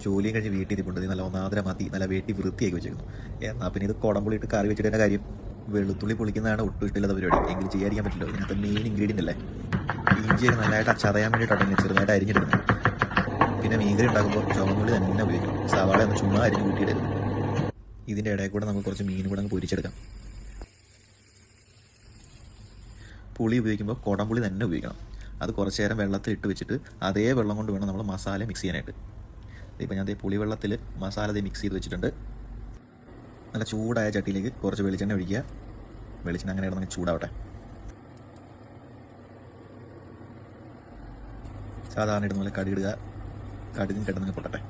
ജോലിയും കഴിഞ്ഞ് വീട്ടിൽ ഇരിപ്പുണ്ട്. നല്ല ഒന്നാന്തര മതി നല്ല വെട്ടി വൃത്തിയാക്കി വെച്ചേക്കുന്നു. എന്നാൽ പിന്നെ ഇത് കുടംപുളി ഇട്ട് കറി വെച്ചിട്ട് തന്നെ കാര്യം. വെളുത്തുള്ളി പൊളിക്കുന്നതാണ് ഒട്ടും ഇഷ്ടമില്ലാത്ത പരിപാടി. എങ്കിലും ചെയ്യാതിരിക്കാൻ പറ്റില്ല. ഇതിനകത്ത് മെയിൻ ഇൻഗ്രീഡിയൻ്റ് അല്ലേ. ഇഞ്ചിയൊക്കെ നല്ലതായിട്ട് ചതയാൻ വേണ്ടിയിട്ടാണ് ഇങ്ങനെ ചെറുതായിട്ട് അരിഞ്ഞെടുക്കുന്നത്. പിന്നെ മീൻകറി ഉണ്ടാക്കുമ്പോൾ ചുവന്നുള്ളി തന്നെ ഉപയോഗിക്കണം. സവാള ഒന്ന് ചുമ്മാ അരിഞ്ഞ് കൂട്ടിയിടരുത്. ഇതിൻ്റെ ഇടയിൽ കൂടെ നമുക്ക് കുറച്ച് മീൻ കൂടെ അങ്ങ് പൊരിച്ചെടുക്കാം. പുളി ഉപയോഗിക്കുമ്പോൾ കുടംപുളി തന്നെ ഉപയോഗിക്കണം. അത് കുറച്ച് നേരം വെള്ളത്തിൽ ഇട്ട് വെച്ചിട്ട് അതേ വെള്ളം കൊണ്ട് വേണം നമ്മൾ മസാല മിക്സ് ചെയ്യാനായിട്ട്. ഇപ്പോൾ ഞാൻ പുളി വെള്ളത്തിൽ മസാല മിക്സ് ചെയ്ത് വെച്ചിട്ടുണ്ട്. നല്ല ചൂടായ ചട്ടിയിലേക്ക് കുറച്ച് വെളിച്ചെണ്ണ ഒഴിക്കുക. വെളിച്ചെണ്ണ അങ്ങനെ കിടന്ന് ചൂടാവട്ടെ. സാധാരണ ഇടുന്ന പോലെ കടുകിടുക. കടുകും കിടന്ന് പൊട്ടട്ടെ.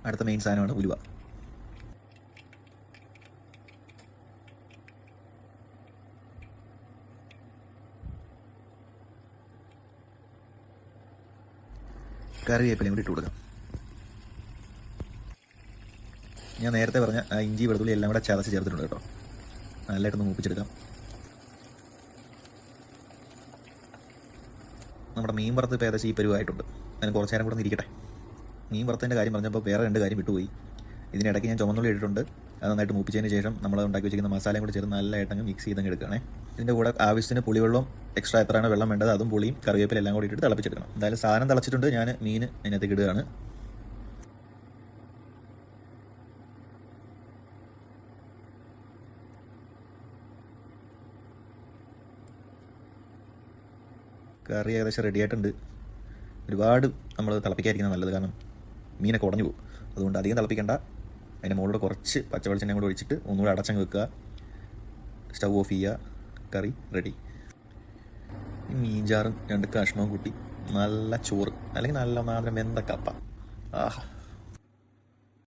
അടുത്ത മെയിൻ സാധനമാണ് ഉലുവ. കറിവേപ്പിലയും കൂടി ഇട്ട് കൊടുക്കാം. ഞാൻ നേരത്തെ പറഞ്ഞ ഇഞ്ചി വെളുത്തുള്ളി എല്ലാം കൂടെ ചതച്ച് ചേർത്തിട്ടുണ്ട് കേട്ടോ. നല്ലതായിട്ടൊന്ന് മൂപ്പിച്ചെടുക്കാം. നമ്മുടെ മീൻ വറുത്ത് ഇപ്പോൾ ഏകദേശം ഈ പരുവായിട്ടുണ്ട്. അതിന് കുറച്ച് നേരം കൂടെ ഒന്ന് ഇരിക്കട്ടെ. മീൻ വറുത്തതിൻ്റെ കാര്യം പറഞ്ഞപ്പോൾ വേറെ 2 കാര്യം വിട്ടുപോയി. ഇതിനിടയ്ക്ക് ഞാൻ ചുമന്നുള്ളി ഇട്ടിട്ടുണ്ട്. അത് നന്നായിട്ട് മൂപ്പിച്ചതിന് ശേഷം നമ്മൾ ഉണ്ടാക്കി വെച്ചിരിക്കുന്ന മസാലയും കൂടി ചേർന്ന് നല്ലതായിട്ടങ്ങ് മിക്സ് ചെയ്തങ്ങ് എടുക്കുകയാണേ. ഇതിൻ്റെ കൂടെ ആവശ്യത്തിന് പുളിവെള്ളം എക്സ്ട്രാ എത്രയാണ് വെള്ളം വേണ്ടത് അതും പുളിയും കറിവേപ്പില എല്ലാം കൂടി ഇട്ടിട്ട് തിളപ്പിച്ചെടുക്കണം. എന്തായാലും സാധനം തിളച്ചിട്ടുണ്ട്. ഞാൻ മീൻ അതിനകത്തേക്ക് ഇടുകയാണ്. കറി ഏകദേശം റെഡി ആയിട്ടുണ്ട്. ഒരുപാട് നമ്മൾ തിളപ്പിക്കാതിരിക്കുന്നത് നല്ലത്. കാരണം മീനൊക്കെ ഉടഞ്ഞു പോകും. അതുകൊണ്ട് അധികം തിളപ്പിക്കേണ്ട. അതിൻ്റെ മുകളിലൂടെ കുറച്ച് പച്ചവെളിച്ചെണ്ണയും കൂടെ ഒഴിച്ചിട്ട് ഒന്നുകൂടെ അടച്ചങ്ങ് വെക്കുക. സ്റ്റൗ ഓഫ് ചെയ്യുക. കറി റെഡി. ഈ മീൻചാറും 2 കഷ്ണവും കൂട്ടി നല്ല ചോറ് അല്ലെങ്കിൽ നല്ല മാത്രം വെന്ത കപ്പ. ആഹാ.